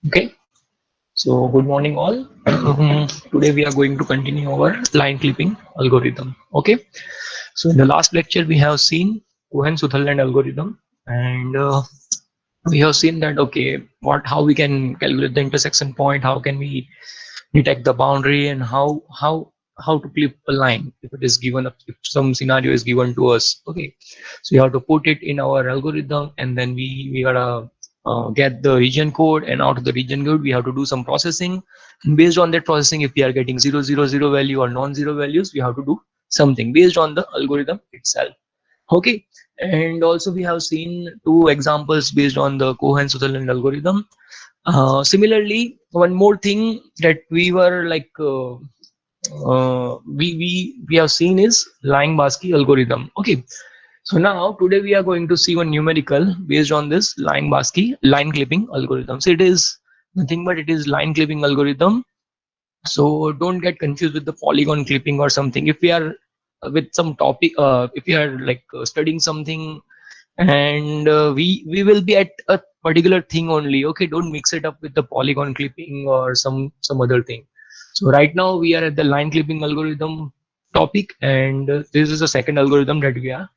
Okay, so good morning all. Today we are going to continue our line clipping algorithm. Okay, so in the last lecture we have seen Cohen-Sutherland algorithm, and we have seen that okay, how we can calculate the intersection point, how can we detect the boundary, and how to clip a line if it is given, if some scenario is given to us. Okay, so you have to put it in our algorithm, and then we gotta get the region code, and out of the region code we have to do some processing, and based on that processing, if we are getting 000 value or non-zero values, we have to do something based on the algorithm itself. Okay, and also we have seen two examples based on the Cohen-Sutherland algorithm. Similarly, one more thing that we were like we have seen is Liang-Basky algorithm. Okay, so now today we are going to see one numerical based on this Liang-Basky line clipping algorithm. So it is nothing but it is line clipping algorithm. So don't get confused with the polygon clipping or something. If we are with some topic, if we are like studying something, and we will be at a particular thing only. Okay, don't mix it up with the polygon clipping or some other thing. So right now we are at the line clipping algorithm topic, and this is the second algorithm that we are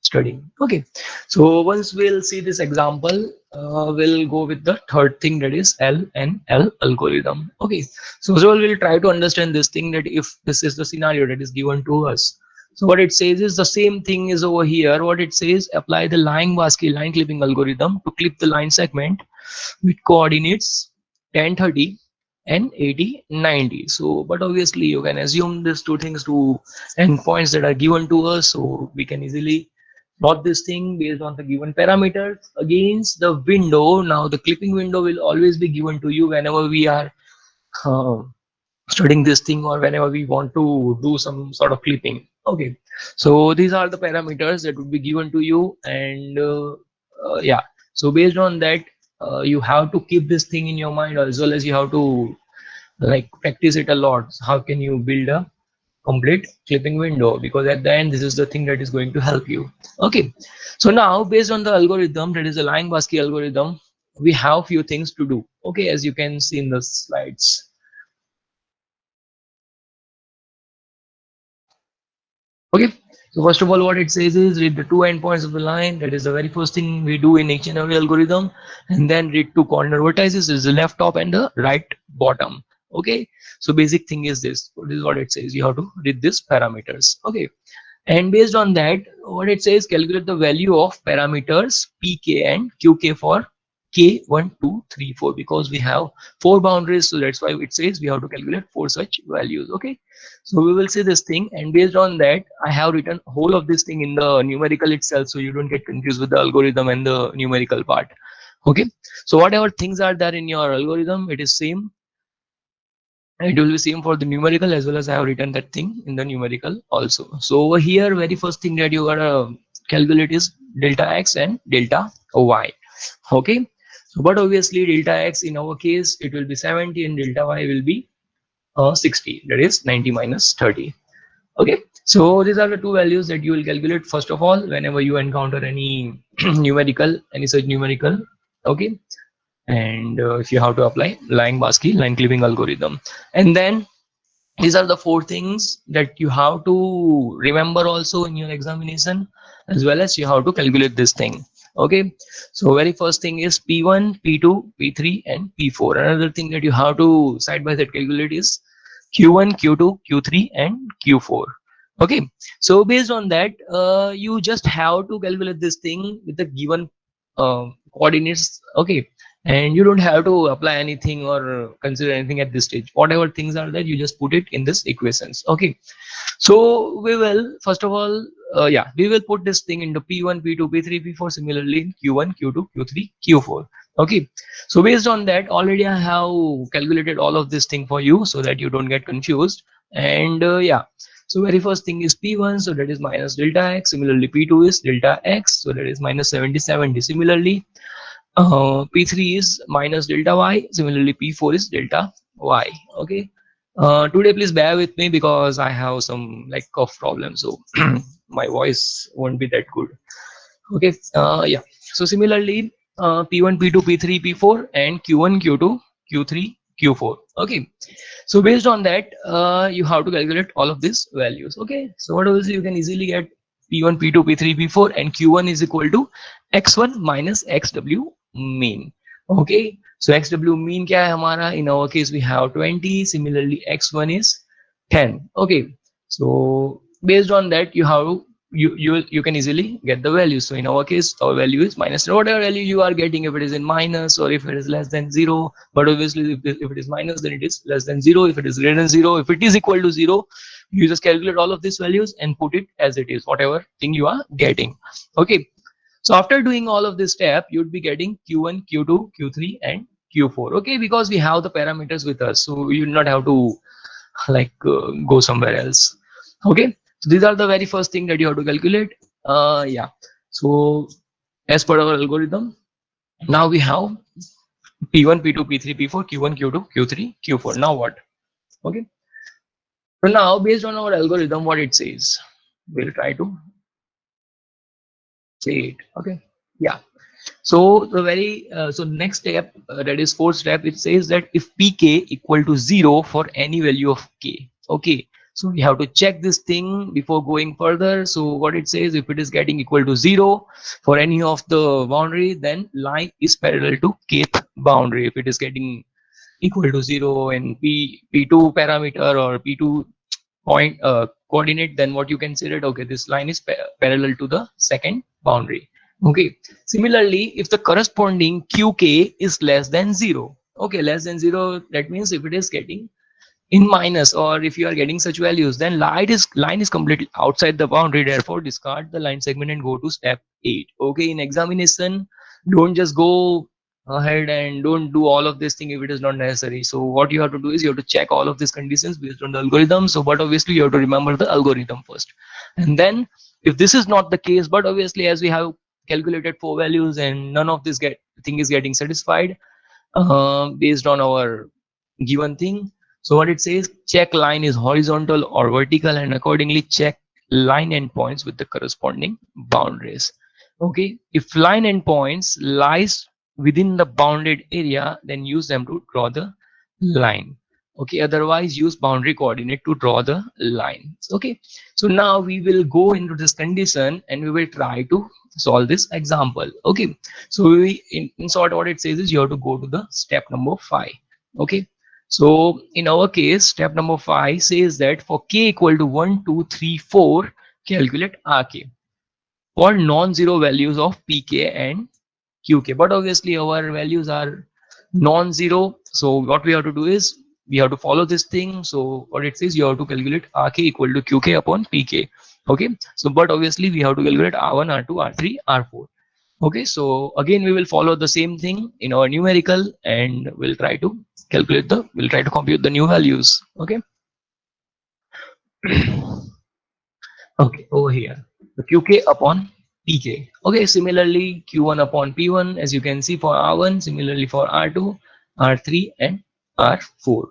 studying. Okay, so once we'll see this example, we'll go with the third thing, that is LNL algorithm. Okay, so we'll try to understand this thing, that if this is the scenario that is given to us, so what it says is the same thing is over here. What it says, apply the Liang-Basky line clipping algorithm to clip the line segment with coordinates 10, 30 and 80, 90. So but obviously you can assume these two things to endpoints that are given to us, so we can easily plot this thing based on the given parameters against the window. Now the clipping window will always be given to you whenever we are uh, studying this thing, or whenever we want to do some sort of clipping. Okay, so these are the parameters that would be given to you, and yeah, so based on that, you have to keep this thing in your mind, as well as you have to like practice it a lot. How can you build a complete clipping window, because at the end this is the thing that is going to help you. Okay, so now based on the algorithm, that is the Liang-Basky algorithm, we have few things to do. Okay, as you can see in the slides. Okay, so first of all, what it says is read the two endpoints of the line. That is the very first thing we do in each and every algorithm. And then read two corner vertices. This is the left top and the right bottom. Okay, so basic thing is this. This is what it says. You have to read these parameters. Okay, and based on that, what it says, calculate the value of parameters pk and qk for k1 2 3 4, because we have four boundaries, so that's why it says we have to calculate four such values. Okay, so we will see this thing, and based on that I have written whole of this thing in the numerical itself, so you don't get confused with the algorithm and the numerical part. Okay, so whatever things are there in your algorithm, it is same. It will be same for the numerical as well, as I have written that thing in the numerical also. So over here, very first thing that you gotta calculate is delta x and delta y. Okay, so but obviously delta x in our case it will be 70, and delta y will be 60, that is 90 minus 30. Okay, so these are the two values that you will calculate first of all whenever you encounter any numerical, any such numerical. Okay, and if you have to apply Liang-Basky line clipping algorithm, and then these are the four things that you have to remember also in your examination, as well as you have to calculate this thing. Okay, so very first thing is p1, p2, p3 and p4. Another thing that you have to side by side calculate is q1, q2, q3 and q4. Okay, so based on that, you just have to calculate this thing with the given coordinates. Okay, and you don't have to apply anything or consider anything at this stage. Whatever things are there, you just put it in this equations. Okay, so we will first of all, yeah, we will put this thing into p1, p2, p3, p4, similarly in q1, q2, q3, q4. Okay, so based on that, already I have calculated all of this thing for you so that you don't get confused. And yeah, so very first thing is p1, so that is minus delta x. Similarly p2 is delta x, so that is minus 70 70. Similarly p3 is minus delta y. Similarly p4 is delta y. Okay, today please bear with me because I have some like cough problem, so my voice won't be that good. Okay, yeah, so similarly P1, P2, P3, P4, and Q1, Q2, Q3, Q4. Okay. So based on that, you have to calculate all of these values. Okay. So what else you can easily get P1, P2, P3, P4, and Q1 is equal to X1 minus XW mean. Okay. So XW mean kya hai hamara? In our case, we have 20. Similarly, X1 is 10. Okay. So based on that, you can easily get the value. So in our case, our value is minus whatever value you are getting, if it is in minus or if it is less than 0. But obviously if it is minus, then it is less than 0. If it is greater than 0, if it is equal to 0, you just calculate all of these values and put it as it is, whatever thing you are getting. Okay. So after doing all of this step, you'd be getting Q1, Q2, Q3, and Q4. Okay, because we have the parameters with us, so you do not have to like go somewhere else. Okay, so these are the very first thing that you have to calculate. Yeah, so as per our algorithm, now we have P1, P2, P3, P4, Q1, Q2, Q3, Q4. Now what? Okay, so now based on our algorithm, what it says, we'll try to say it. Okay, yeah. So the very so next step, that is fourth step, it says that if pk equal to 0 for any value of k. Okay, so we have to check this thing before going further. So what it says, if it is getting equal to 0 for any of the boundary, then line is parallel to kth boundary. If it is getting equal to 0 in p2 parameter or p2 point coordinate, then what you consider, okay, this line is parallel to the second boundary. Okay, similarly, if the corresponding qk is less than 0, okay, less than 0, that means if it is getting in minus or if you are getting such values, then line is completely outside the boundary, therefore discard the line segment and go to step 8. Okay, in examination, don't just go ahead and don't do all of this thing if it is not necessary. So what you have to do is you have to check all of these conditions based on the algorithm. So but obviously you have to remember the algorithm first, and then if this is not the case, but obviously as we have calculated 4 values and none of this thing is getting satisfied based on our given thing. So what it says, check line is horizontal or vertical, and accordingly check line endpoints with the corresponding boundaries. Okay, if line endpoints lies within the bounded area, then use them to draw the line. Okay, otherwise use boundary coordinate to draw the line. Okay, so now we will go into this condition and we will try to solve this example. Okay, so we in short, what it says is you have to go to the step number 5. Okay, so in our case, step number 5 says that for k equal to 1, 2, 3, 4, calculate rk for non-zero values of pk and qk. But obviously our values are non-zero, so what we have to do is we have to follow this thing. So what it says, you have to calculate rk equal to qk upon pk. Okay, so but obviously we have to calculate r1, r2, r3, r4. Okay, so again we will follow the same thing in our numerical and we'll try to compute the new values. Okay. Okay, over here the qk upon pk. Okay, similarly q1 upon p1, as you can see for r1, similarly for r2, r3, and r4.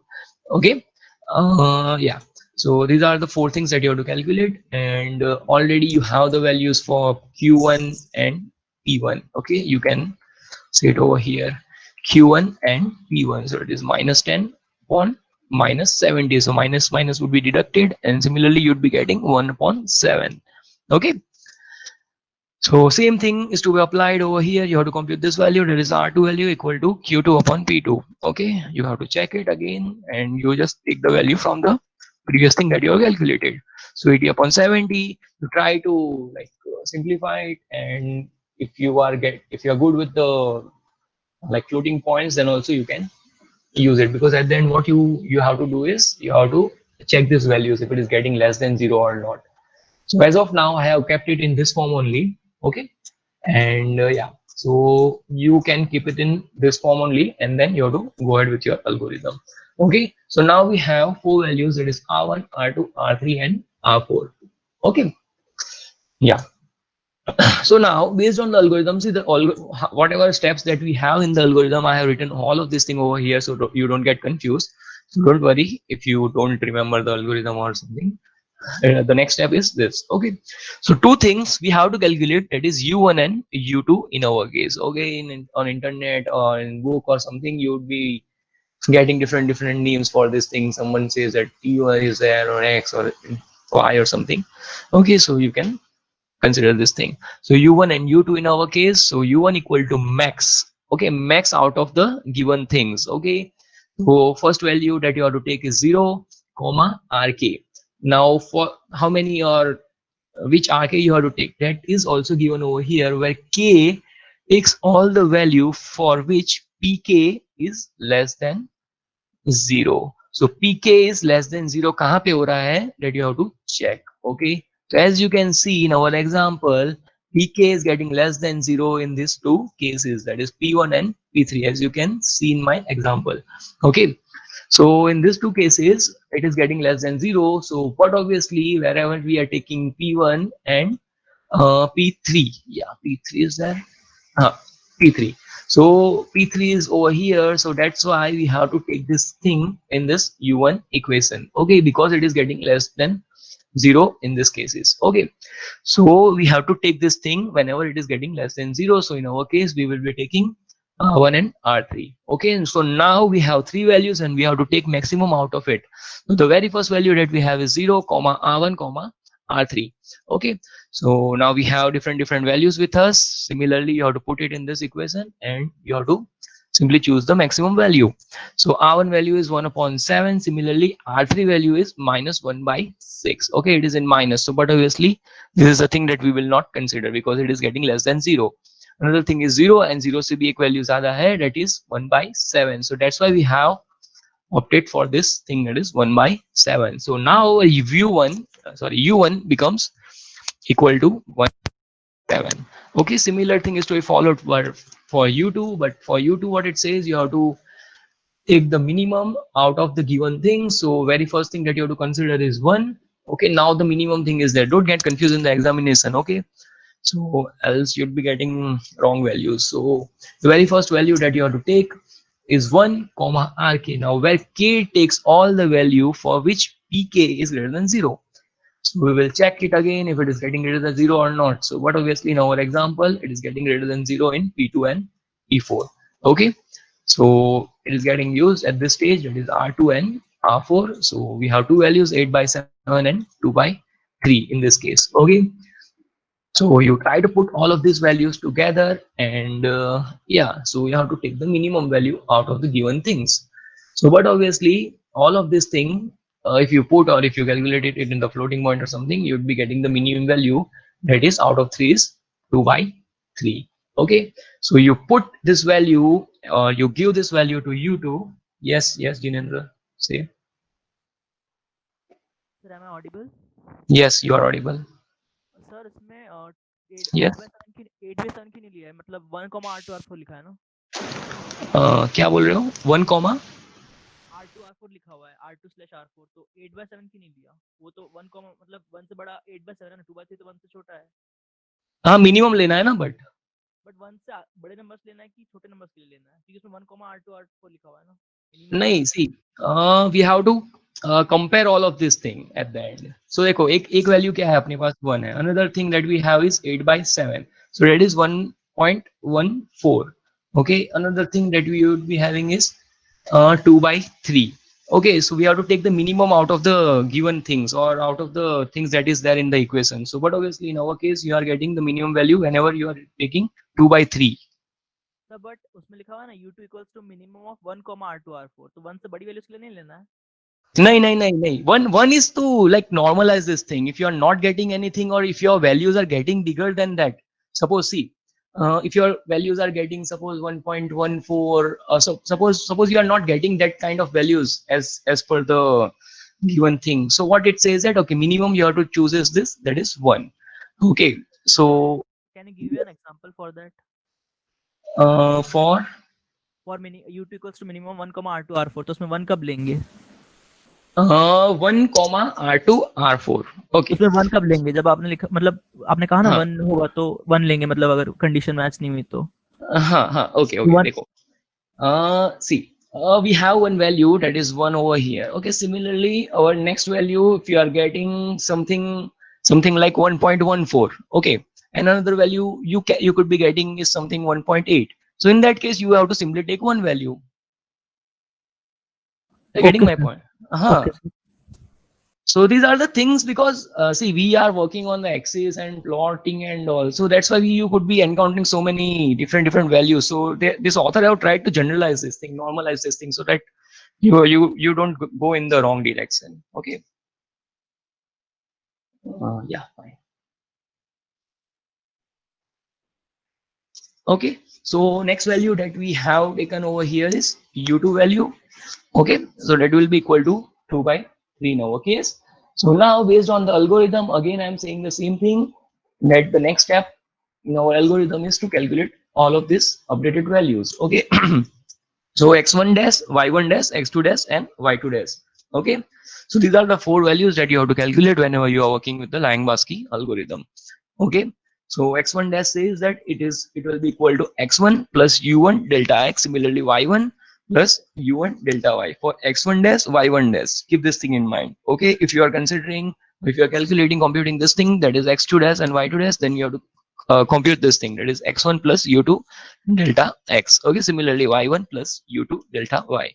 Okay, yeah, so these are the 4 things that you have to calculate, and already you have the values for q1 and p1. Okay, you can see it over here, q1 and p1. So it is minus 10 upon minus 70. So minus minus would be deducted, and similarly you'd be getting 1 upon 7. Okay, so same thing is to be applied over here. You have to compute this value, that is r2 value equal to q2 upon p2. Okay, you have to check it again and you just take the value from the previous thing that you have calculated. So 80 upon 70, you try to like simplify it, and if you are good with the like floating points, then also you can use it, because at the end what you have to do is you have to check these values if it is getting less than 0 or not. So as of now I have kept it in this form only. Okay, and yeah, so you can keep it in this form only, and then you have to go ahead with your algorithm. Okay, so now we have 4 values, that is r1, r2, r3, and r4. Okay, yeah. So now based on the algorithm, see the whatever steps that we have in the algorithm, I have written all of this thing over here, so you don't get confused. So don't worry if you don't remember the algorithm or something. The next step is this. Okay, so two things we have to calculate, that is u1 and u2 in our case. Okay, on internet or in book or something, you would be getting different names for this thing. Someone says that u1 is there or x or y or something. Okay, so you can consider this thing. So u1 and u2 in our case, so u1 equal to max. Okay, max out of the given things. Okay, so first value that you have to take is 0 comma rk. Now for how many or which rk you have to take, that is also given over here, where k takes all the value for which pk is less than 0. So pk is less than 0 kahan pe ho raha hai, that you have to check. Okay, so as you can see in our example, pk is getting less than 0 in these two cases, that is p1 and p3, as you can see in my example. Okay, so in these two cases it is getting less than 0. So but obviously wherever we are taking p1 and p3, yeah, p3 is there, p3. So p3 is over here, so that's why we have to take this thing in this u1 equation. Okay, because it is getting less than 0 in this cases. Okay, so we have to take this thing whenever it is getting less than 0. So in our case we will be taking r1 and r3. Okay, and so now we have three values and we have to take maximum out of it. So the very first value that we have is 0 comma r1 comma r3. Okay, so now we have different values with us. Similarly, you have to put it in this equation and you have to simply choose the maximum value. So r1 value is 1 upon 7. Similarly, r3 value is minus 1 by 6. Okay, it is in minus, so but obviously this is a thing that we will not consider because it is getting less than 0. Another thing is 0 and 0 se bhi ek value zyada hai, that is 1 by 7. So that's why we have opted for this thing, that is 1 by 7. So now u1 becomes equal to 1 7. Okay, similar thing is to be followed for u2, but for u2 what it says, you have to take the minimum out of the given thing. So very first thing that you have to consider is 1. Okay, now the minimum thing is there, don't get confused in the examination. Okay, so else you'd be getting wrong values. So the very first value that you have to take is 1 comma rk. Now where k takes all the value for which pk is greater than 0. So we will check it again if it is getting greater than 0 or not. So but obviously in our example it is getting greater than 0 in p2 and p4. Okay, so it is getting used at this stage, that is r2 and r4. So we have two values, 8 by 7 and 2 by 3 in this case. Okay, so you try to put all of these values together and yeah, so you have to take the minimum value out of the given things. So but obviously all of this thing, if you put or if you calculate it in the floating point or something, you'd be getting the minimum value, that is out of 3 is 2 by 3. Okay, so you put this value or you give this value to u2. Yes, Jinendra, say. Sir, am I audible? Yes, you are audible. Sir इसमें Yes. 8/7 की नहीं लिया है, मतलब 1 R2 R4 लिखा है ना? क्या बोल रहे हो? 1 comma R2 R4 लिखा हुआ है, R2/R4, तो 8/7 की नहीं लिया। वो तो 1 मतलब 1 से बड़ा 8/7 है ना, 2/3 तो 1 से छोटा है। हाँ, मिनिमम लेना है ना, बट 1 से बड़े नंबर्स लेना है कि छोटे नंबर्स के लिए लेना है? क्योंकि इसमें 1 R2 R4 लिखा हुआ है ना। नहीं, see we have to compare all of this thing at the end. So देखो, एक वैल्यू क्या है अपने पास, 1 है. Another thing that we have is 8 by 7, so that is 1.14. Okay, another thing that we would be having is 2 by 3. Okay, so we have to take the minimum out of the given things or out of the things that is there in the equation. So but obviously in our case you are getting the minimum value whenever you are taking 2 by 3. But उसमें लिखा हुआ है ना u2 equals to minimum of 1 R2 R4, तो 1 से बड़ी values के लिए नहीं लेना है? नहीं. One is to like normalize this thing. If you are not getting anything or if your values are getting bigger than that, suppose see, if your values are getting suppose 1.14, so suppose you are not getting that kind of values as per the given thing. So what it says that okay, minimum you have to choose is this, that is 1. Okay, so Can you give you an example for that? for u2 equals to minimum 1 R2 R4, तो उसमें 1 कब लेंगे? 1 R2 R4. Okay, उसमें 1 कब लेंगे? जब आपने लिखा, मतलब आपने कहा ना हाँ 1 होगा तो 1 लेंगे, मतलब अगर कंडीशन मैच नहीं हुई तो। हाँ, ओके, देखो, सी We have one value that is 1 over here. Okay, similarly, our next value, if you are getting something like 1.14, okay, and another value you could be getting is something 1.8. So in that case, you have to simply take one value. You're getting Okay, my sir. point? Okay, sir. So these are the things, because see, we are working on the axis and plotting and all, so that's why you could be encountering so many different values. So this author have tried to generalize this thing, normalize this thing, so that you don't go in the wrong direction. Okay. Yeah, fine. Okay, so next value that we have taken over here is u2 value. Okay, so that will be equal to 2 by 3 now. Okay, so now based on the algorithm, again I'm saying the same thing, that the next step in our algorithm is to calculate all of these updated values. Okay. So x1 dash, y1 dash, x2 dash, and y2 dash. Okay, so these are the four values that you have to calculate whenever you are working with the Lang-Barsky algorithm. Okay, so x1 dash says that it will be equal to x1 plus u1 delta x. Similarly, y1 plus u1 delta y. For x1 dash, y1 dash, keep this thing in mind. Okay, if you are considering, if you are calculating, computing this thing, that is x2 dash and y2 dash, then you have to compute this thing, that is x1 plus u2 delta x. Okay, similarly, y1 plus u2 delta y.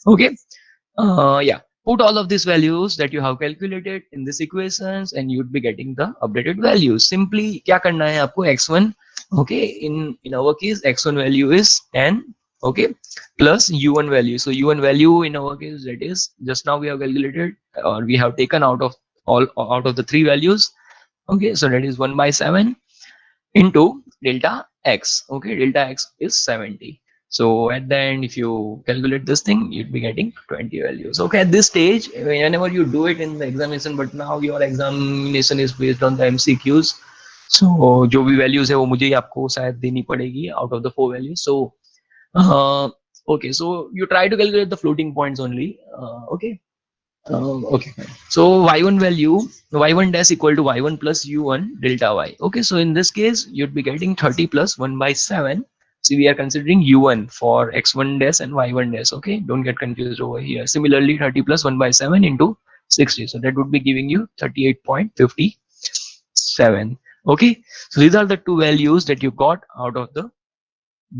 Okay, yeah, put all of these values that you have calculated in this equations and you'd be getting the updated values. Simply क्या करना है आपको, x1, okay, in our case x1 value is 10, okay, plus u1 value. So u1 value in our case, that is just now we have calculated, or we have taken out of all, out of the three values. Okay, so that is 1 by 7 into delta x. Okay, delta x is 70. So at the end, if you calculate this thing, you'd be getting 20 values. Okay, at this stage, whenever you do it in the examination, but now your examination is based on the MCQs. So जो भी values है वो मुझे ही आपको शायद देनी पड़ेगी out of the four values. So okay, so you try to calculate the floating points only. Okay. Okay, fine. So y1 value, y1 dash equal to y1 plus u1 delta y. Okay, so in this case, you'd be getting 30 plus 1 by 7. So we are considering u1 for x1 dash and y1 dash. Okay, don't get confused over here. Similarly, 30 plus 1 by 7 into 60. So that would be giving you 38.57. Okay, so these are the two values that you got out of the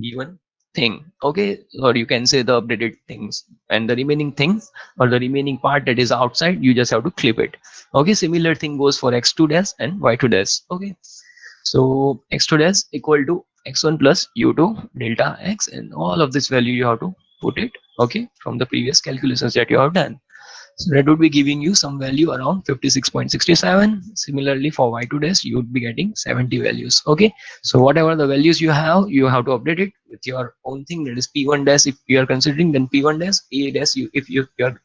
given thing. Okay, or you can say the updated things, and the remaining thing, or the remaining part that is outside, you just have to clip it. Okay, similar thing goes for x2 dash and y2 dash. Okay, so x2 dash equal to x1 plus u2 delta x, and all of this value you have to put it, okay, from the previous calculations that you have done. So that would be giving you some value around 56.67. Similarly, for y2 dash, you would be getting 70 values. Okay. So whatever the values you have to update it with your own thing. That is p1 dash if you are considering, then p1 dash, a dash, if you are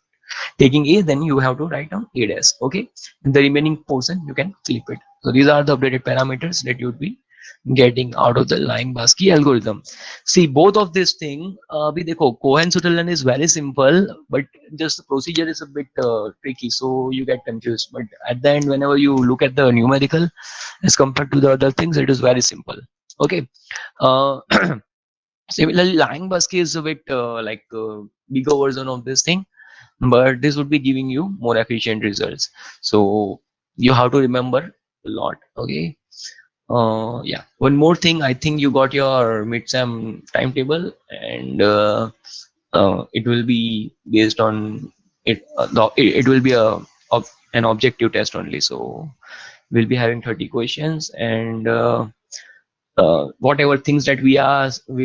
taking a, then you have to write down a dash. Okay. And the remaining portion you can flip it. So these are the updated parameters that you would be getting out of the Lang-Barsky algorithm. See, both of this thing, abhi dekho, Cohen-Sutherland is very simple, but just the procedure is a bit tricky, so you get confused. But at the end, whenever you look at the numerical as compared to the other things, it is very simple. Okay. Uh, Similarly, Lang-Barsky is a bit bigger version of this thing, but this would be giving you more efficient results. So you have to remember a lot. Okay. Yeah, one more thing, I think you got your midsem timetable, and it will be based on it, it will be an objective test only. So we'll be having 30 questions, and whatever things that we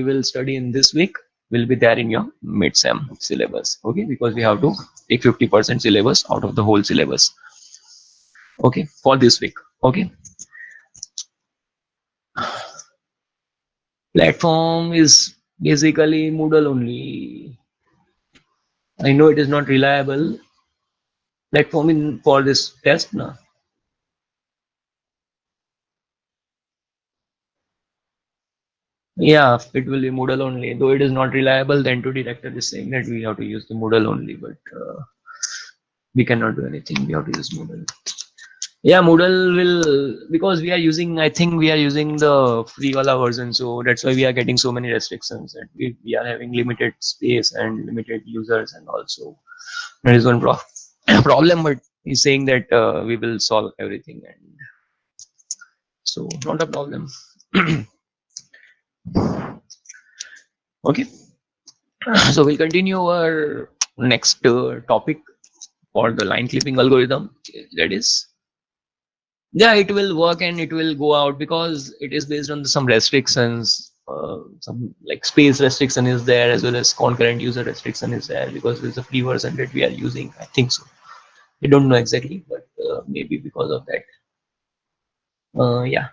will study in this week will be there in your midsem syllabus. Okay, because we have to take 50% syllabus out of the whole syllabus, okay, for this week. Okay, platform is basically Moodle only. I know it is not reliable platform in for this test now. Yeah, it will be Moodle only. Though it is not reliable, the entity director is saying that we have to use the Moodle only, but we cannot do anything. We have to use Moodle. Yeah, Moodle will, because we are using, I think we are using the free wala version, so that's why we are getting so many restrictions, and we are having limited space and limited users, and also that is one problem. But he's saying that we will solve everything, and so not a problem. Okay, so we'll continue our next topic for the line clipping algorithm. That is, yeah, it will work and it will go out because it is based on some restrictions. Some like space restriction is there, as well as concurrent user restriction is there, because it's a free version that we are using, I think so. I don't know exactly, but maybe because of that. Yeah.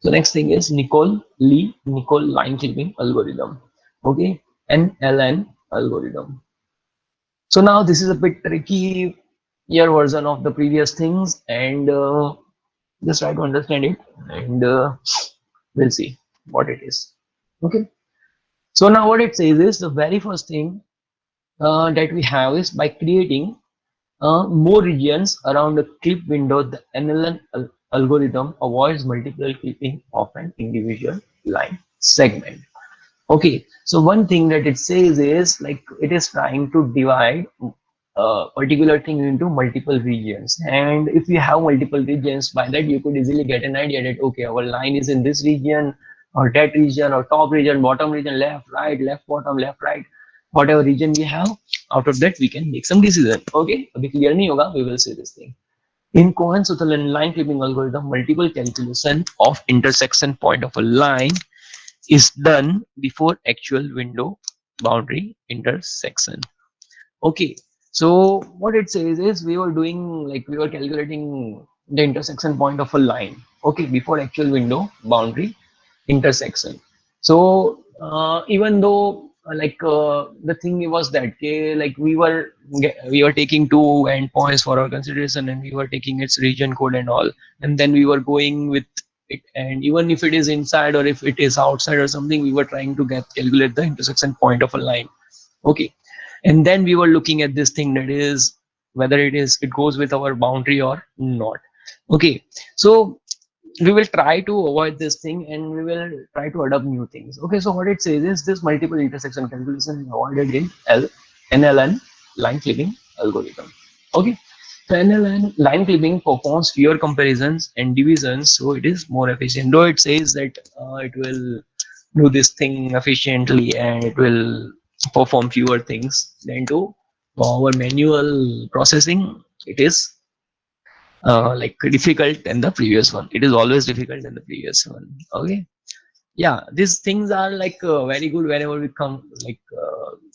So next thing is Nicole line clipping algorithm. Okay, NLN algorithm. So now this is a bit tricky year version of the previous things, and just try to understand it, and we'll see what it is. Okay. So now what it says is, the very first thing that we have is, by creating more regions around a clip window, the NLN algorithm avoids multiple clipping of an individual line segment. Okay, so one thing that it says is, like, it is trying to divide a particular thing into multiple regions, and if you have multiple regions, by that you could easily get an idea that okay, our line is in this region or that region or top region, bottom region, left, right, left, bottom, left, right, whatever region we have, out of that we can make some decision. Okay, abhi clear nahi hoga, we will say this thing. In Cohen-Sutherland line clipping algorithm, multiple calculation of intersection point of a line is done before actual window boundary intersection. Okay, so what it says is, we were doing, like, we were calculating the intersection point of a line. Okay, before actual window boundary intersection. So even though the thing was that, okay, like we were taking two endpoints for our consideration, and we were taking its region code and all, and then we were going with it, and even if it is inside or if it is outside or something, we were trying to get calculate the intersection point of a line. Okay, and then we were looking at this thing, that is whether it goes with our boundary or not. Okay, so we will try to avoid this thing, and we will try to adopt new things. Okay, so what it says is, this multiple intersection calculation is avoided in NLN line clipping algorithm. Okay, so NLN line clipping performs fewer comparisons and divisions, so it is more efficient. Though it says that it will do this thing efficiently and it will perform fewer things than to our manual processing, it is like difficult than the previous one. It is always difficult than the previous one. Okay, yeah, these things are like very good whenever we come, like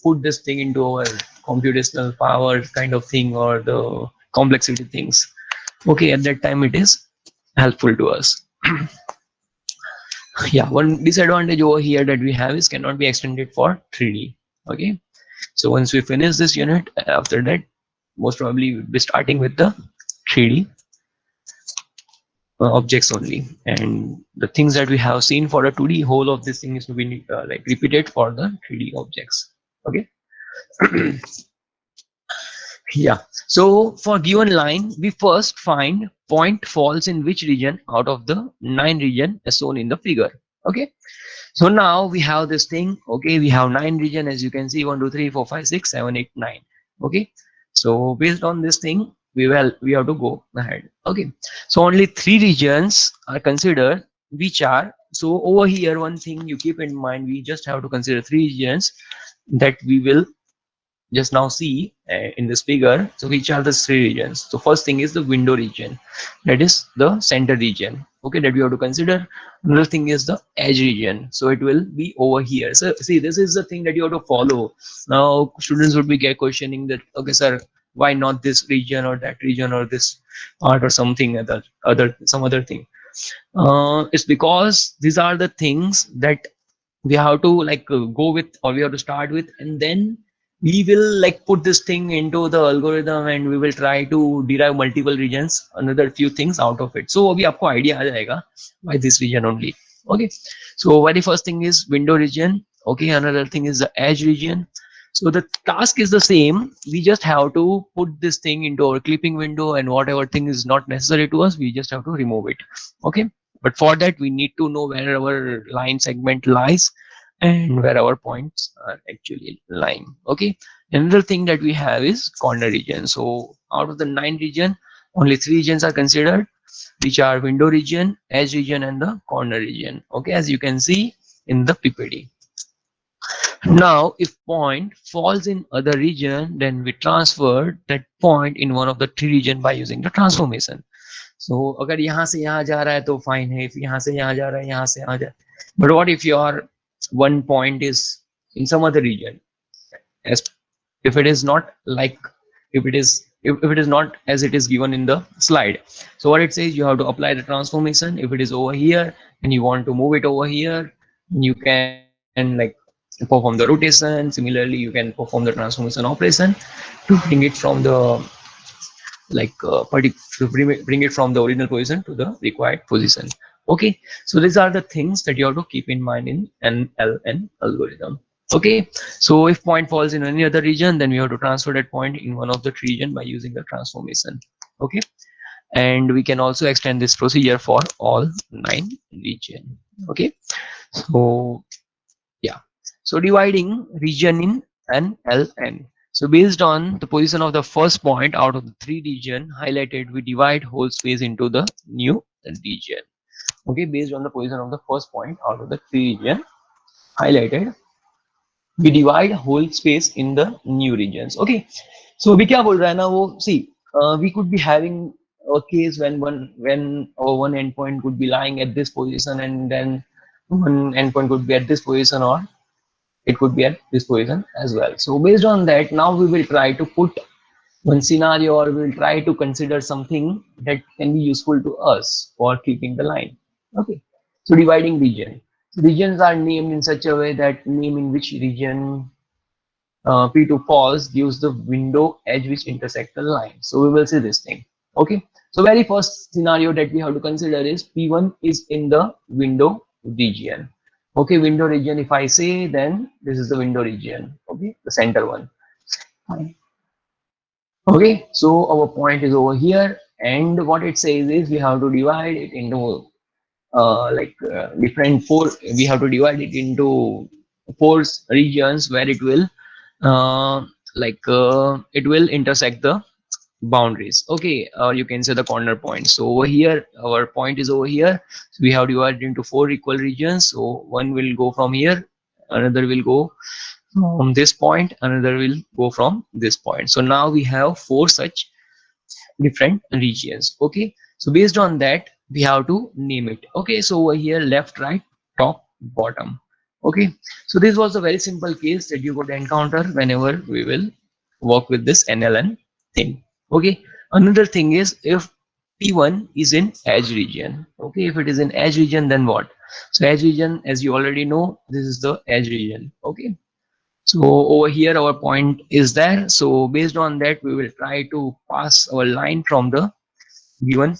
put this thing into our computational power kind of thing, or the complexity things. Okay, at that time it is helpful to us. Yeah, one disadvantage over here that we have is, cannot be extended for 3D. Okay, so once we finish this unit, after that most probably we'll be starting with the 3D objects only, and the things that we have seen for a 2D, whole of this thing is to be like repeated for the 3D objects. Okay. Yeah, so for given line, we first find point falls in which region out of the 9 region as shown in the figure. Okay, so now we have this thing. Okay, we have 9 region, as you can see, 1 2 3 4 5 6 7 8 9. Okay, so based on this thing, we have to go ahead. Okay, so only 3 regions are considered, which are, so over here one thing you keep in mind, we just have to consider 3 regions that we will just now see in this figure. So which are the 3 regions? So first thing is the window region, that is the center region. Okay, that we have to consider. Another thing is the edge region, so it will be over here. So see, this is the thing that you have to follow. Now students would be questioning that, okay sir, why not this region or that region or this part or something other some other thing. It's because these are the things that we have to like go with, or we have to start with, and then we will like put this thing into the algorithm, and we will try to derive multiple regions, another few things out of it. So अभी आपको idea आ जाएगा why this region only. Okay, so very first thing is window region. Okay, another thing is the edge region. So the task is the same. We just have to put this thing into our clipping window, and whatever thing is not necessary to us, we just have to remove it. Okay. But for that, we need to know where our line segment lies and where our points are actually lying. Okay. Another thing that we have is corner region. So out of the 9 region, only 3 regions are considered, which are window region, edge region, and the corner region. Okay. As you can see in the PPT. Now, if point falls in other region, then we transfer that point in one of the 3 region by using the transformation. So अगर यहाँ से यहाँ जा रहा है तो fine है, if यहाँ से यहाँ जा रहा है, यहाँ से यहाँ जा, but what if your one point is in some other region, as if it is not like, if it is not as it is given in the slide. So what it says, you have to apply the transformation. If it is over here and you want to move it over here, you can like perform the rotation. Similarly, you can perform the transformation operation to bring it from the to bring it from the original position to the required position. Okay, so these are the things that you have to keep in mind in an LN algorithm. Okay, so if point falls in any other region, then we have to transfer that point in one of the region by using the transformation. Okay, and we can also extend this procedure for all 9 region. Okay, so yeah, so dividing region in an LN. So based on the position of the first point out of the 3 region highlighted, we divide whole space into the new region. Okay, based on the position of the first point out of the 3 region highlighted, we divide whole space in the new regions. Okay, so अभी क्या बोल रहा है ना वो, see, we could be having a case when our one endpoint could be lying at this position, and then one endpoint could be at this position, or it could be at this position as well. So based on that, now we will try to put one scenario, or we will try to consider something that can be useful to us for keeping the line. Okay, so dividing region. Regions are named in such a way that name in which region P2 falls gives the window edge which intersect the line. So we will see this thing. Okay, so very first scenario that we have to consider is P1 is in the window region. Okay, window region, if I say, then this is the window region. Okay, the center one. Okay, so our point is over here, and what it says is we have to divide it into different four. We have to divide it into 4 regions where it will it will intersect the boundaries. Okay, you can say the corner points. So over here, our point is over here. So we have divided into 4 equal regions. So one will go from here, another will go from this point, another will go from this point. So now we have 4 such different regions. Okay, so based on that, we have to name it. Okay, so over here, left, right, top, bottom. Okay, so this was a very simple case that you could encounter whenever we will work with this NLN thing. Okay, another thing is if P1 is in edge region. Okay, if it is in edge region, then what? So edge region, as you already know, this is the edge region. Okay, so over here our point is there. So based on that, we will try to pass our line from the given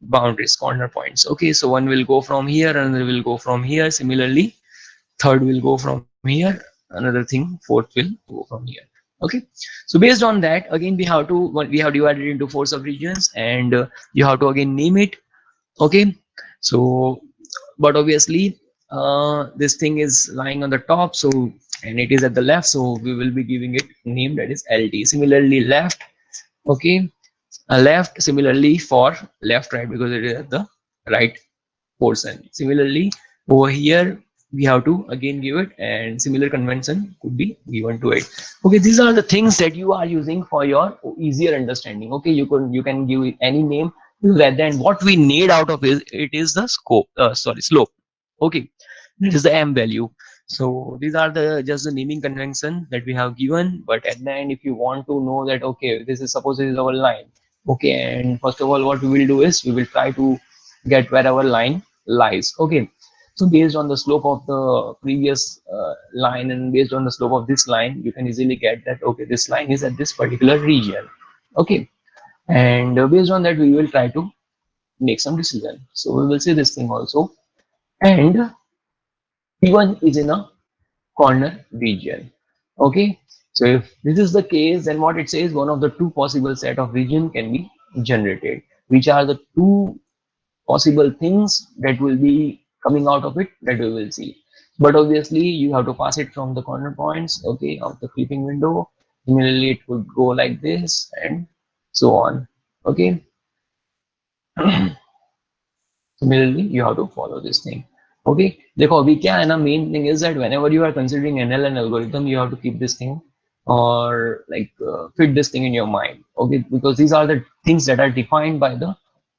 boundaries, corner points. Okay, so one will go from here, another will go from here. Similarly, third will go from here, another thing, fourth will go from here. Okay, so based on that, again we have divided into 4 sub-regions, and you have to again name it. Okay, so but obviously this thing is lying on the top, so, and it is at the left, so we will be giving it name that is LT. Similarly, left. Okay, left, similarly for left, right, because it is at the right portion. Similarly, over here we have to again give it, and similar convention could be given to it. Okay, these are the things that you are using for your easier understanding. Okay, you can give it any name, rather than what we need out of it is the slope. Okay, it is the M value. So these are the just the naming convention that we have given. But at the end, if you want to know that, okay, this is, suppose this is our line. Okay, and first of all, what we will do is we will try to get where our line lies. Okay, so based on the slope of the previous line, and based on the slope of this line, you can easily get that, okay, this line is at this particular region. Okay, and based on that, we will try to make some decision. So we will see this thing also. And P1 is in a corner region. Okay, so if this is the case, then what it says, one of the two possible set of region can be generated. Which are the two possible things that will be coming out of it, that we will see. But obviously you have to pass it from the corner points, okay, of the clipping window. Similarly it would go like this and so on. Okay. Similarly you have to follow this thing. Okay, देखो अभी क्या है ना, main thing is that whenever you are considering NLN algorithm, you have to keep this thing or like fit this thing in your mind. Okay, because these are the things that are defined by the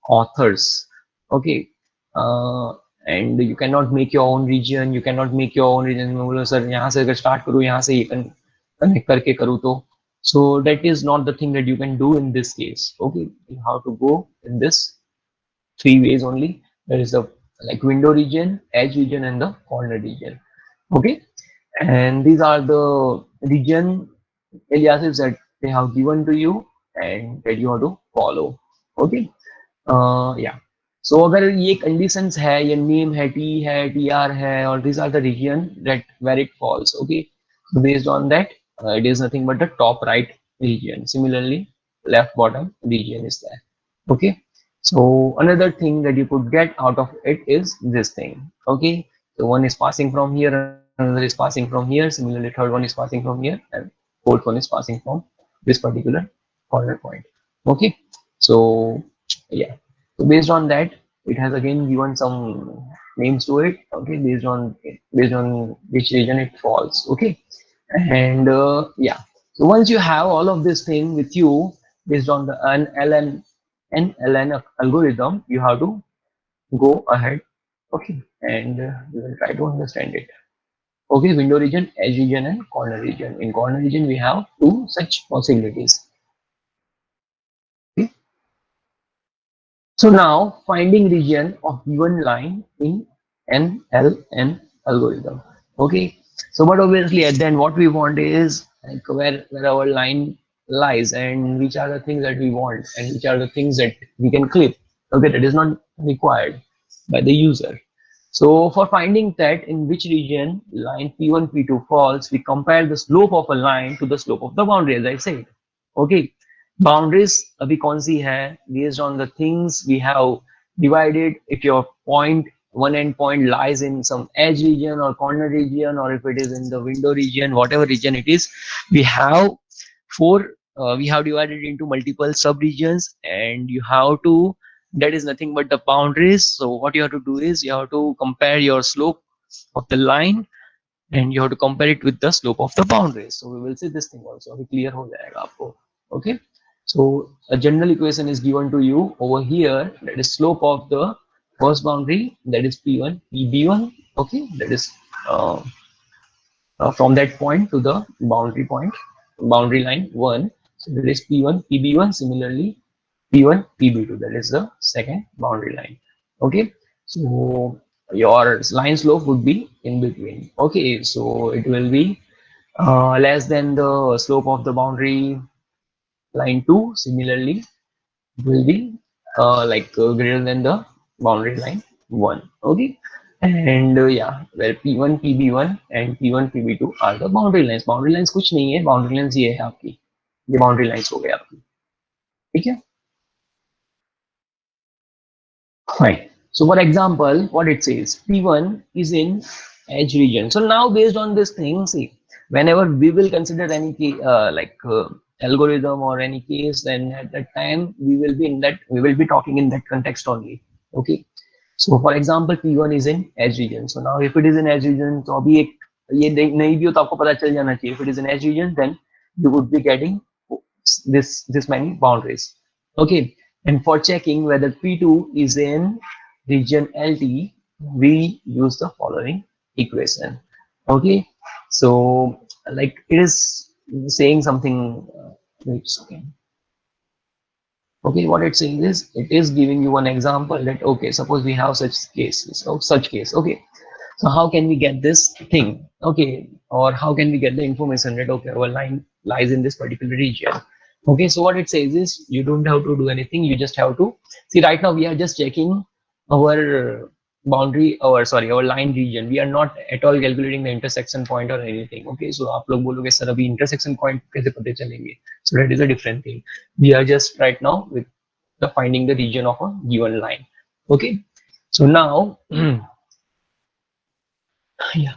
authors. Okay, uh, and you cannot make your own region, you cannot make your own region मैं बोलूँ sir यहाँ से अगर start करूँ, यहाँ से ये connect करके करूँ तो, so that is not the thing that you can do in this case. Okay, you have to go in this three ways only. There is the like window region, edge region, and the corner region. Okay, and these are the region aliases that they have given to you and that you have to follow. Okay, yeah. So अगर ये conditions है, ये name है, T है, TR है, और these are the region that where it falls. Okay, so based on that, it is nothing but the top right region. Similarly, left bottom region is there. Okay, so another thing that you could get out of it is this thing. Okay, so one is passing from here, another is passing from here, similarly third one is passing from here, and fourth one is passing from this particular corner point. Okay, so yeah, so based on that, it has again given some names to it. Okay, based on which region it falls. Okay, and yeah, so once you have all of this thing with you based on the NLN algorithm, you have to go ahead. Okay, and we will try to understand it. Okay, window region, edge region, and corner region. In corner region, we have two such possibilities. Okay, so now finding region of given line in NLN algorithm. Okay, so but obviously at the end what we want is like where our line lies and which are the things that we want and which are the things that we can clip. Okay, that is not required by the user. So for finding that in which region line P1, P2 falls, we compare the slope of a line to the slope of the boundary, as I said. Okay, boundaries अभी कौन सी है, based on the things we have divided. If your point one end point lies in some edge region or corner region, or if it is in the window region, whatever region it is, we have we have divided into multiple sub regions, and you have to, that is nothing but the boundaries. So what you have to do is you have to compare your slope of the line and you have to compare it with the slope of the boundaries. So we will see this thing also, अभी clear हो जाएगा आपको. Okay, so a general equation is given to you over here, that is slope of the first boundary, that is P1 PB1. Okay, that is from that point to the boundary point, boundary line 1, so that is P1 PB1. Similarly P1 PB2, that is the second boundary line. Okay, so your line slope would be in between. Okay, so it will be less than the slope of the boundary line 2. Similarly it will be greater than the boundary line 1. Okay, and yeah, where P1 PB1 and P1 PB2 are the boundary lines. Boundary lines कुछ नहीं है, boundary lines ये है आपकी, ये boundary lines हो गए आपकी. ठीक है, fine. So for example, what it says, P1 is in edge region. So now based on this thing, see, whenever we will consider any algorithm or any case, then at that time we will be talking in that context only. Okay. So for example, P1 is in edge region. So now if it is in edge region, तो अभी एक ये नहीं भी हो तो आपको पता चल जाना चाहिए. If it is in edge region, then you would be getting this many boundaries. Okay, and for checking whether P2 is in region LT, we use the following equation. Okay, so like it is saying something. Wait a second. Okay, what it's saying is it is giving you one example that okay, suppose we have such cases, so such case. Okay, so how can we get this thing? Okay, or how can we get the information that okay, our line lies in this particular region? Okay, so what it says is you don't have to do anything, you just have to see. Right now we are just checking our boundary, or sorry, our line region. We are not at all calculating the intersection point or anything. Okay, so आप लोग बोलोगे sir अभी intersection point कैसे पता चलेंगे? So that is a different thing. We are just right now with the finding the region of a given line. Okay, so now yeah,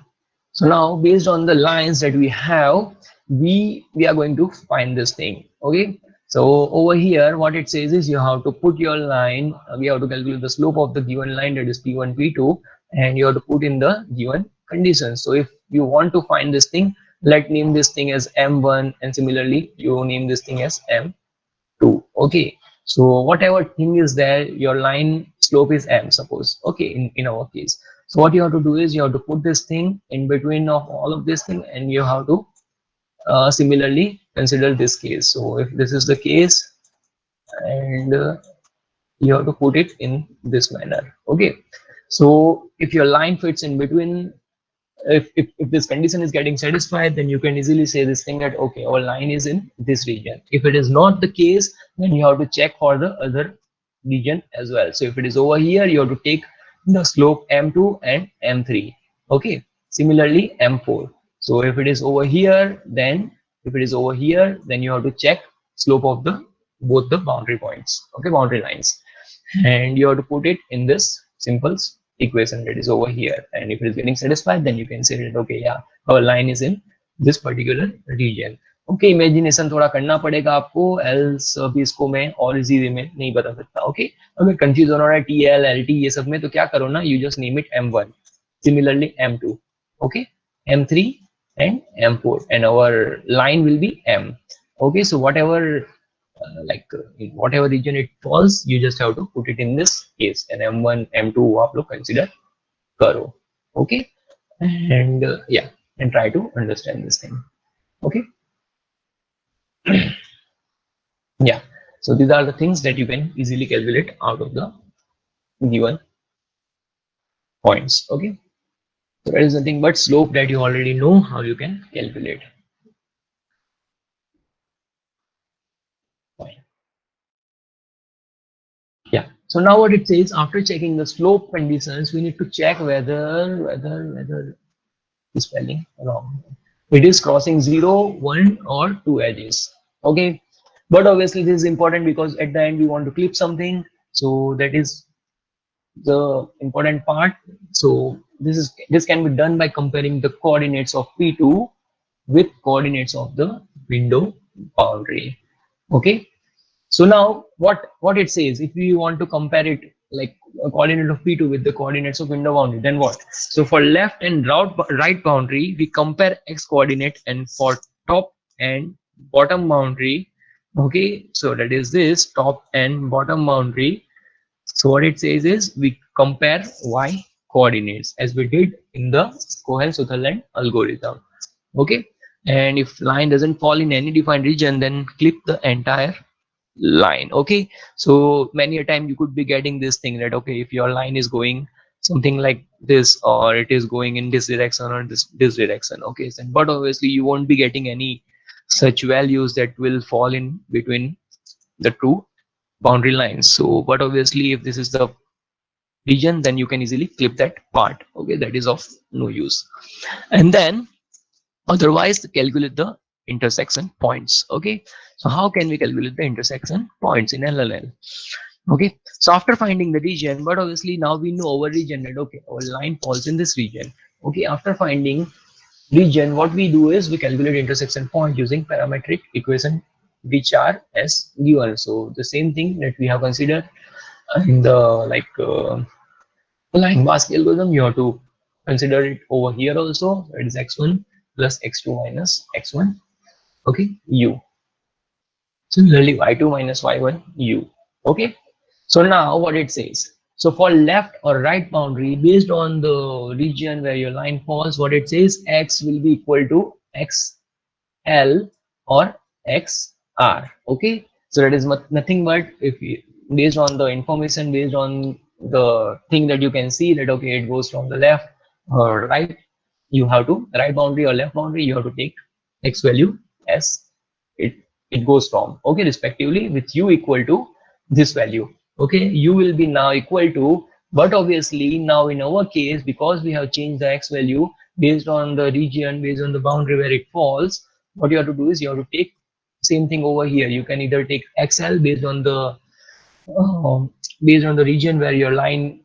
so now based on the lines that we have, we are going to find this thing. Okay, so over here what it says is you have to put your line, we have to calculate the slope of the given line, that is p1 p2, and you have to put in the given conditions. So if you want to find this thing, let's name this thing as m1, and similarly you name this thing as m2. Okay, so whatever thing is there, your line slope is m, suppose. Okay, in our case, so what you have to do is you have to put this thing in between of all of this thing, and you have to similarly consider this case. So if this is the case, and you have to put it in this manner. Okay, so if your line fits in between, if this condition is getting satisfied, then you can easily say this thing that okay, our line is in this region. If it is not the case, then you have to check for the other region as well. So if it is over here, you have to take the slope m2 and m3. Okay, similarly m4. So if it is over here, then if it is over here, then you have to check slope of the both the boundary points. Okay, boundary lines, and you have to put it in this simple equation that is over here. And if it is getting satisfied, then you can say that okay, yeah, our line is in this particular region. Okay, imagination थोड़ा करना पड़ेगा आपको, else अभी इसको मैं और easy way में नहीं बता सकता. ओके, अगर कंफ्यूज हो रहा है टीएल एलटी ये सब में, तो क्या करो ना, you just name it m1, similarly m2, okay, m3 and m4, and our line will be m. Okay, so whatever in whatever region it falls, you just have to put it in this case, and m1 m2 आप लोग consider करो. Okay, and yeah, and try to understand this thing. Okay. Yeah, so these are the things that you can easily calculate out of the given points. Okay, so that is nothing but slope that you already know how you can calculate. Fine. Yeah, so now what it says, after checking the slope conditions, we need to check whether the spelling wrong, it is crossing 0, 1 or 2 edges. Okay, but obviously this is important because at the end we want to clip something, so that is the important part. So this can be done by comparing the coordinates of p2 with coordinates of the window boundary. Okay, so now what it says, if we want to compare it like a coordinate of p2 with the coordinates of window boundary, then what? So for left and right boundary, we compare x coordinate, and for top and bottom boundary, okay, so that is this top and bottom boundary, so what it says is we compare y coordinates as we did in the Cohen-Sutherland algorithm. Okay, and if line doesn't fall in any defined region, then clip the entire line. Okay, so many a time you could be getting this thing that okay, if your line is going something like this, or it is going in this direction or this direction, okay, so, but obviously you won't be getting any such values that will fall in between the two boundary lines. So but obviously if this is the region, then you can easily clip that part. Okay, that is of no use. And then otherwise calculate the intersection points. Okay, so how can we calculate the intersection points in LLL? Okay, so after finding the region, but obviously now we know our region, that okay, our line falls in this region. Okay, after finding region, what we do is we calculate intersection point using parametric equation which are as given. So the same thing that we have considered in the line basket algorithm, you have to consider it over here also. It is x1 plus x2 minus x1, okay, u. Similarly y2 minus y1 u. Okay, so now what it says, so for left or right boundary, based on the region where your line falls, what it says, x will be equal to xl or xr. Okay, so that is nothing but if we, based on the information, based on the thing that you can see that okay, it goes from the left or right, you have to right boundary or left boundary, you have to take x value as it goes from, okay, respectively with u equal to this value. Okay, u will be now equal to But obviously now in our case, because we have changed the x value based on the region, based on the boundary where it falls, what you have to do is you have to take same thing over here. You can either take xl based on the region where your line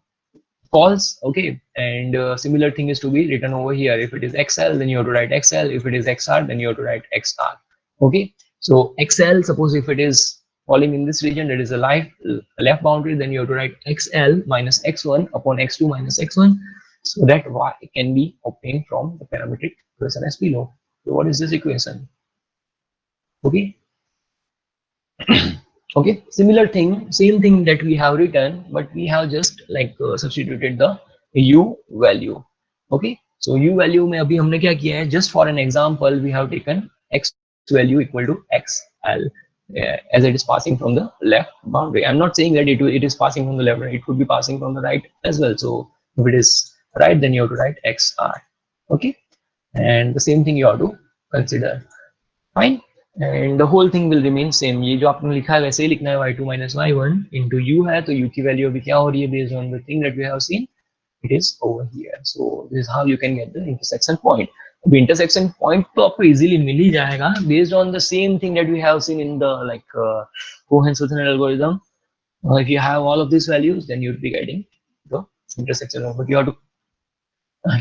false, okay, and similar thing is to be written over here. If it is xl, then you have to write xl. If it is xr, then you have to write xr. Okay, so xl, suppose if it is falling in this region, that is a left boundary, then you have to write xl minus x1 upon x2 minus x1, so that y can be obtained from the parametric equation as below. So what is this equation? Okay. Okay, similar thing, same thing that we have written, but we have just like substituted the u value. Okay, so u value में अभी हमने क्या किया है, just for an example we have taken x value equal to xl as it is passing from the left boundary. I'm not saying that it is passing from the left, it could be passing from the right as well. So if it is right, then you have to write xr. Okay, and the same thing you have to consider. Fine, and the whole thing will remain same. ये जो आपने लिखा है वैसे ही लिखना है, y2 minus y1 into u है, तो u की वैल्यू अभी क्या हो रही है based on the thing that we have seen, it is over here. So this is how you can get the intersection point. अभी intersection point तो आपको easily मिल ही जाएगा based on the same thing that we have seen in the like Cohen-Sutherland algorithm. If you have all of these values, then you'll be getting the intersection, but you have to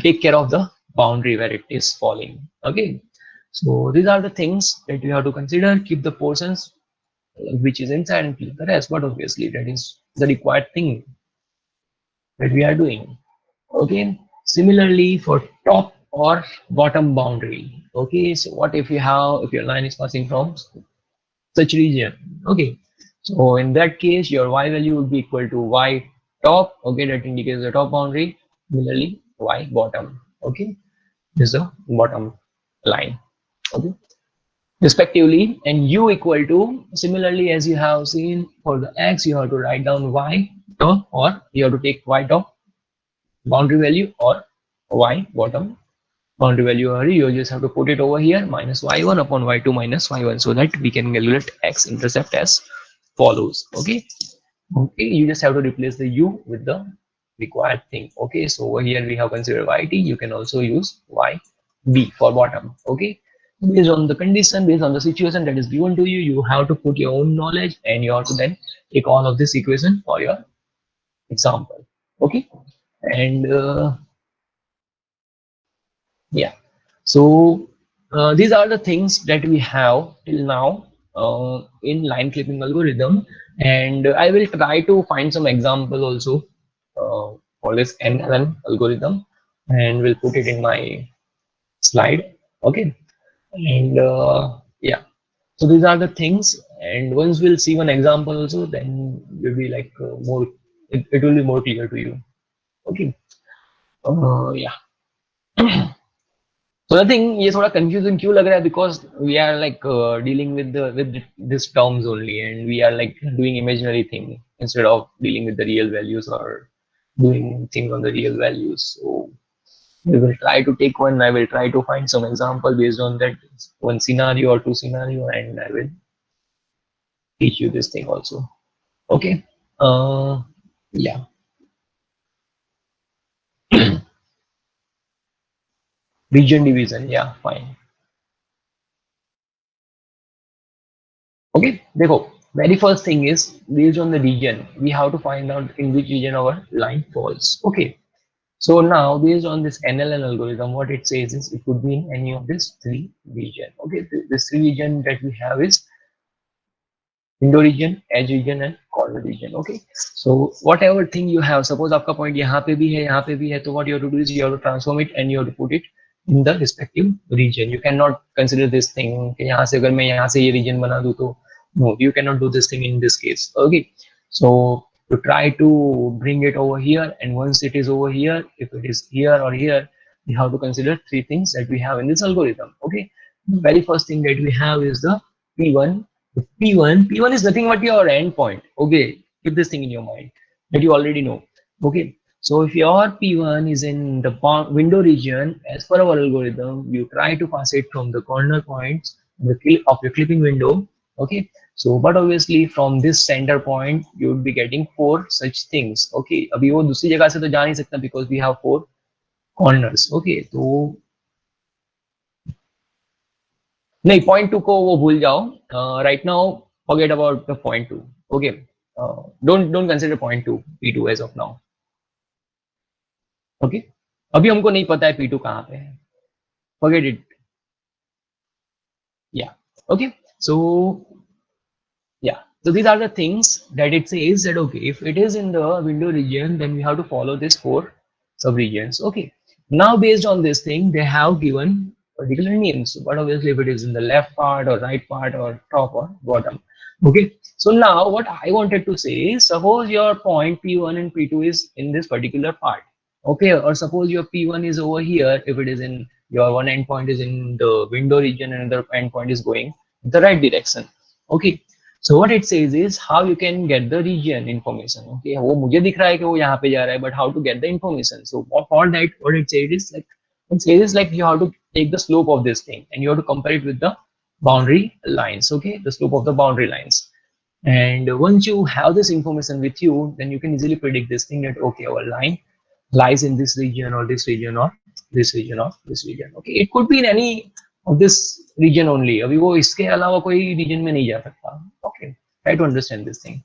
take care of the boundary where it is falling. Okay, so these are the things that you have to consider. Keep the portions which is inside and keep the rest, but obviously that is the required thing that we are doing. Okay, similarly for top or bottom boundary. Okay, so what if you have, if your line is passing from such region? Okay, so in that case your y value would be equal to y top. Okay, that indicates the top boundary. Similarly y bottom. Okay, this is the bottom line. Okay, respectively, and u equal to, similarly as you have seen for the x, you have to write down y top, or you have to take y top boundary value or y bottom boundary value, or you just have to put it over here, minus y1 upon y2 minus y1, so that we can calculate x intercept as follows. Okay, okay, you just have to replace the u with the required thing. Okay, so over here we have considered yt, you can also use yb for bottom. Okay, based on the condition, based on the situation that is given to you, you have to put your own knowledge and you have to then take all of this equation for your example. Okay, and yeah, so these are the things that we have till now in line clipping algorithm, and I will try to find some example also for this NLN algorithm, and we'll put it in my slide. Okay, and yeah, so these are the things, and once we'll see one example also, then will be like more, it will be more clear to you. Okay, yeah. So I think ये थोड़ा confusing क्यों लग रहा है, because we are like dealing with these terms only, and we are like doing imaginary thing instead of dealing with the real values or doing things on the real values. So we will try to take one. I will try to find some example based on that one scenario or two scenario, and I will teach you this thing also. Okay, yeah. Region division, yeah, fine. Okay, देखो, very first thing is based on the region, we have to find out in which region our line falls. Okay, so now based on this NLN algorithm, what it says is it could be in any of these three region. Okay, this three region that we have is window region, edge region and corner region. Okay, so whatever thing you have, suppose आपका point यहाँ पे भी है, यहाँ पे भी है, तो what you have to do is you have to transform it and you have to put it in the respective region. You cannot consider this thing कि यहाँ से अगर मैं यहाँ से ये region बना दूँ तो no, you cannot do this thing in this case. Okay, so to try to bring it over here, and once it is over here, if it is here or here, you have to consider three things that we have in this algorithm. Okay, the very first thing that we have is the P1. P1 is nothing but your endpoint. Okay, keep this thing in your mind that you already know. Okay, so if your P1 is in the window region, as per our algorithm, you try to pass it from the corner points of your clipping window Okay, so but obviously from this center point you would be getting four such things. Okay, अभी वो दूसरी जगह से तो जा नहीं सकता because we have four corners. Okay, तो नहीं, पॉइंट टू को वो भूल जाओ. Right now forget about the point two. Okay, don't consider point two P2 as of now. Okay, अभी हमको नहीं पता है P2 कहाँ पे है. Forget it. Yeah, okay, so yeah, so these are the things that it says that okay, if it is in the window region then we have to follow this four sub regions. Okay, now based on this thing they have given particular names, but obviously if it is in the left part or right part or top or bottom. Okay, so now what I wanted to say is suppose your point P1 and P2 is in this particular part. Okay, or suppose your P1 is over here, if it is in your one endpoint is in the window region and another endpoint is going in the right direction. Okay, so what it says is how you can get the region information. Okay, वो मुझे दिख रहा है कि वो यहाँ पे जा रहा है, but how to get the information? So for that, what it says is like, it says is like you have to take the slope of this thing and you have to compare it with the boundary lines. Okay, the slope of the boundary lines. And once you have this information with you, then you can easily predict this thing that okay, our line lies in this region or this region or this region or this region. Okay, it could be in any of this region only. अभी वो इसके अलावा कोई region में नहीं जा सकता. Okay, try to understand this thing.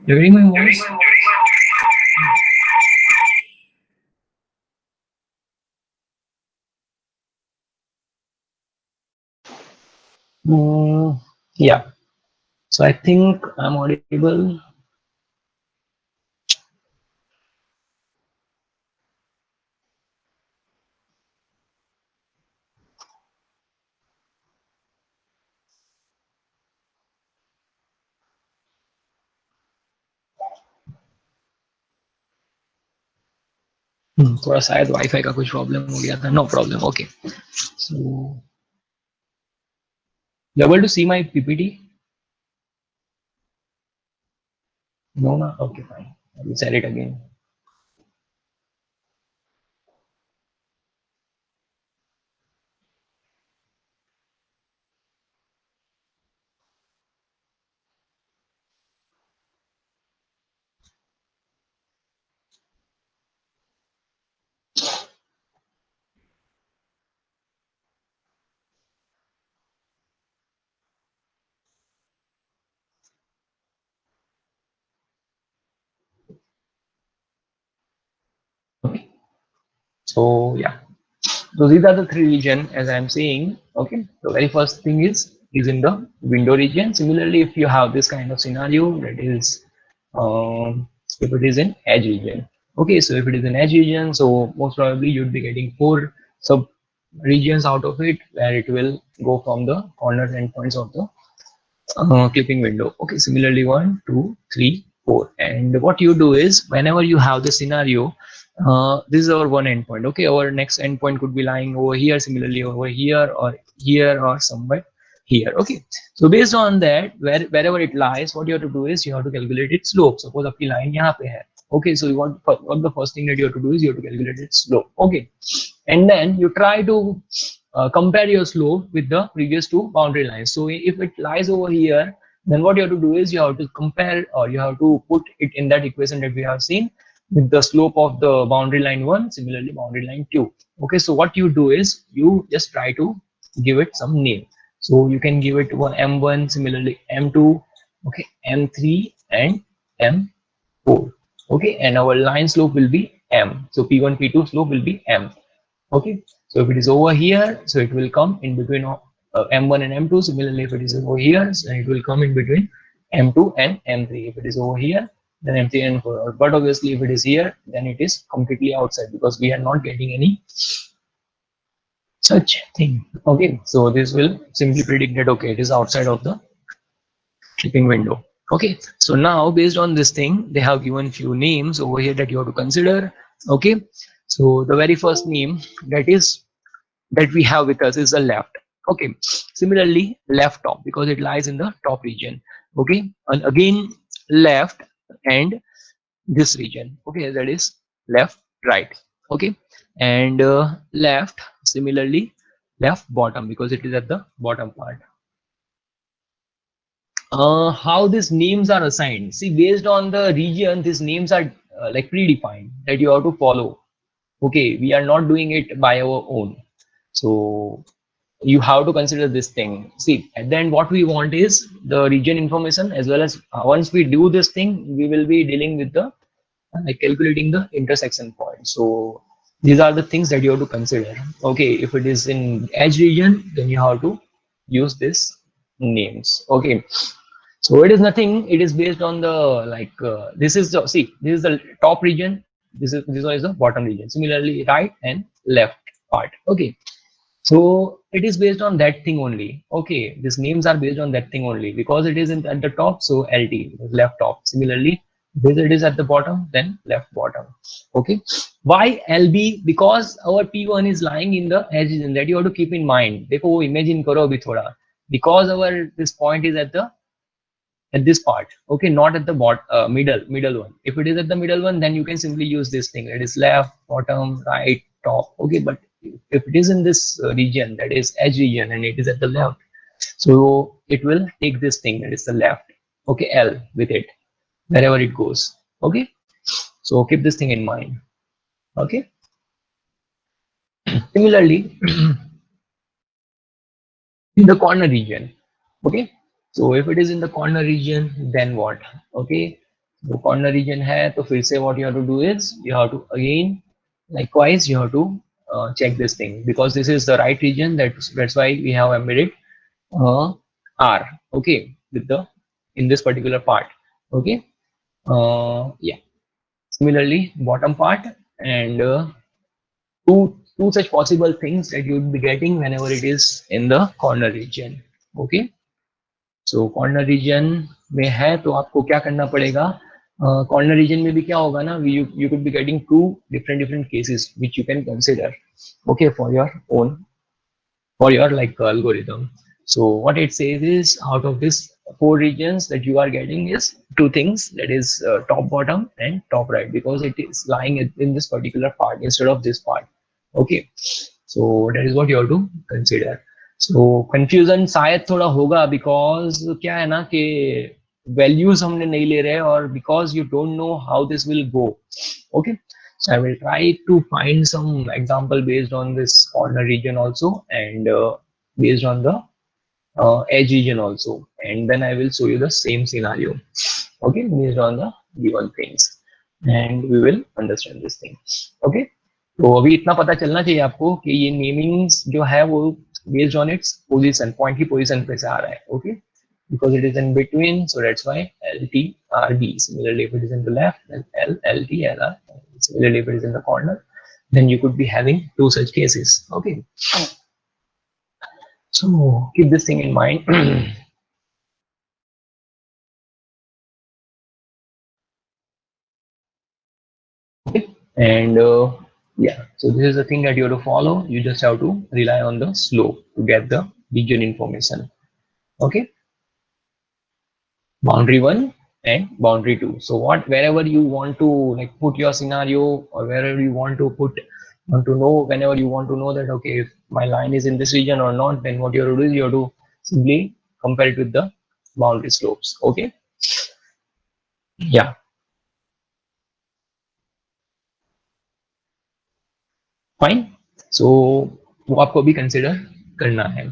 You getting my voice? Yeah. So I think I'm audible. थोड़ा शायद वाईफाई का कुछ प्रॉब्लम हो गया था. No problem. Okay, so you able to see my PPT? No, no. Okay, fine. I will share it again. Okay. So yeah. So these are the three regions as I'm saying. Okay. The very first thing is in the window region. Similarly, if you have this kind of scenario, that is if it is in edge region. Okay. So if it is in edge region, so most probably you'd be getting four sub regions out of it where it will go from the corners and points of the clipping window. Okay. Similarly, 1, 2, 3, 4. And what you do is, whenever you have the scenario, this is our one endpoint. Okay, our next endpoint could be lying over here, similarly over here or somewhere here. Okay, so based on that, wherever it lies, what you have to do is you have to calculate its slope. Suppose आपकी line यहाँ पे है. Okay, so what the first thing that you have to do is you have to calculate its slope. Okay, and then you try to compare your slope with the previous two boundary lines. So if it lies over here, then what you have to do is you have to compare, or you have to put it in that equation that we have seen with the slope of the boundary line 1, similarly boundary line 2. Okay, so what you do is you just try to give it some name. So you can give it m1, similarly m2, okay, m3 and m4. Okay, and our line slope will be m. So p1, p2 slope will be m. Okay, so if it is over here, so it will come in between m1 and m2. Similarly, if it is over here, so it will come in between m2 and m3. If it is over here, then m3 and m4. But obviously, if it is here, then it is completely outside, because we are not getting any such thing. Okay, so this will simply predict that, okay, it is outside of the shipping window. Okay, so now based on this thing, they have given few names over here that you have to consider. Okay, so the very first name that we have with us is the left. Okay, similarly left top, because it lies in the top region. Okay, and again left and this region. Okay, that is left, right. Okay, and left, similarly left bottom, because it is at the bottom part. How these names are assigned? See, based on the region, these names are like predefined that you have to follow. Okay, we are not doing it by our own. So you have to consider this thing. See, at the end, what we want is the region information, as well as once we do this thing, we will be dealing with the like calculating the intersection point. So these are the things that you have to consider. Okay, if it is in edge region, then you have to use this names. Okay, so it is nothing, it is based on the like this is the, see, this is the top region, this one is the bottom region, similarly right and left part. Okay, so it is based on that thing only. Okay, these names are based on that thing only, because it is at the top, so LT, left top. Similarly, this it is at the bottom, then left bottom. Okay, why LB? Because our P1 is lying in the edge region, that you have to keep in mind. देखो वो imagine करो अभी थोड़ा, because our this point is at this part. Okay, not at the middle one. If it is at the middle one, then you can simply use this thing, that is left, bottom, right, top. Okay, but if it is in this region, that is edge region, and it is at the left, so it will take this thing, that is the left. Okay, L with it wherever it goes. Okay, so keep this thing in mind. Okay, similarly in the corner region. Okay, so if it is in the corner region, then what? Okay, the corner region है, तो फिर से what you have to do is you have to again likewise you have to check this thing, because this is the right region, that's why we have embedded R. Okay, with the in this particular part. Okay, yeah, similarly bottom part, and two such possible things that you would be getting whenever it is in the corner region. Okay, so corner region में है, तो आपको क्या करना पड़ेगा, corner region में भी क्या होगा ना, you could be getting two different cases which you can consider. Okay, for your own, for your like algorithm. So what it says is, out of this four regions that you are getting is two things, that is top bottom and top right, because it is lying in this particular part instead of this part. Okay, so that is what you have to consider. So confusion शायद थोड़ा होगा, because क्या है ना कि values हमने नहीं ले रहे, और because you don't know how this will go. Okay, so I will try to find some example based on this corner region also, and based on the edge region also, and then I will show you the same scenario. Okay, based on the given things, and we will understand this thing. Okay, तो अभी इतना पता चलना चाहिए आपको कि ये namings जो है वो based on its position, point की position पे से आ रहा है. Okay, because it is in between, so that's why LT RB. Similarly, if it is in the left, then L LT LR. Similarly, if it is in the corner, then you could be having two such cases. Okay, so keep this thing in mind. Okay, and yeah, so this is the thing that you have to follow. You just have to rely on the slope to get the region information. Okay, boundary 1 and boundary 2. So what, wherever you want to like put your scenario, or wherever you want to know, whenever you want to know that okay, if my line is in this region or not, then what you have to do is you have to simply compare it with the boundary slopes. Okay, yeah, fine. So वो आपको भी consider करना है.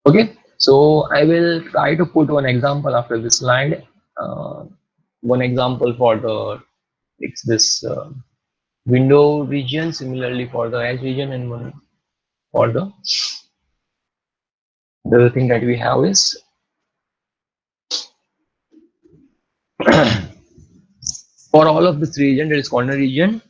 Okay, so I will try to put one example after this slide. One example for the it's this window region, similarly for the edge region, and one for the other thing that we have is for all of this region there is corner region,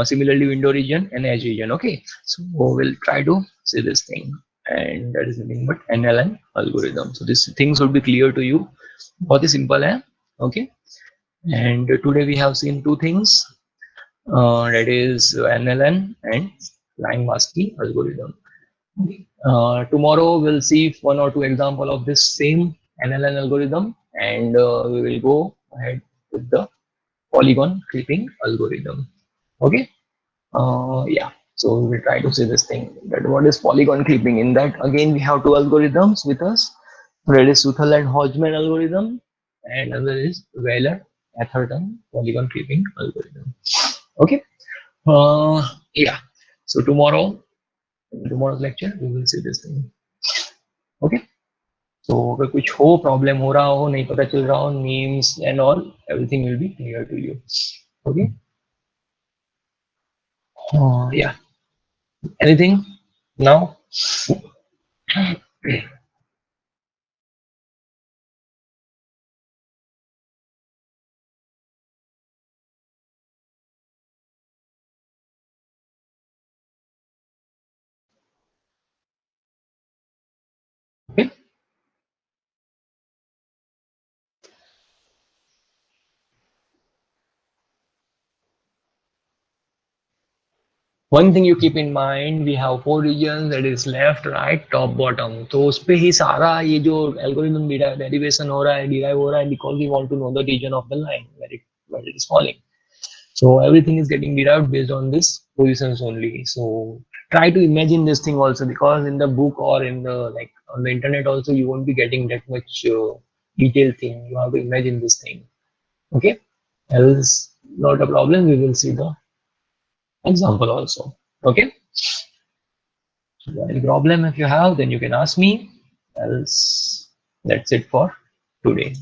similarly window region and edge region. Okay, so we'll try to see this thing, and that is nothing but NLN algorithm. So these things will be clear to you. बहुत ही simple है. Okay, and today we have seen two things, that is NLN and line masking algorithm. Tomorrow we'll see one or two example of this same NLN algorithm, and we will go ahead with the polygon clipping algorithm. Okay, yeah, so we will try to see this thing, that what is polygon clipping. In that again we have two algorithms with us. That is Suthal and Hodgman algorithm, and another is Wheeler Atherton polygon clipping algorithm. Okay, yeah, so tomorrow's lecture we will see this thing. Okay, so अगर कुछ हो, problem हो रहा हो, नहीं पता चल रहा हो, names and all, everything will be clear to you. Okay, yeah, anything now? Okay, one thing you keep in mind, we have four regions, that is left, right, top, bottom. तो उस पे ही सारा ये जो algorithm derivation हो रहा है, derive हो रहा है, because we want to know the region of the line where it is falling. So everything is getting derived based on this positions only. So try to imagine this thing also, because in the book or in the like on the internet also you won't be getting that much detailed thing. You have to imagine this thing. Okay, else not a problem. We will see the example also. Okay. So any problem if you have, then you can ask me. Else that's it for today.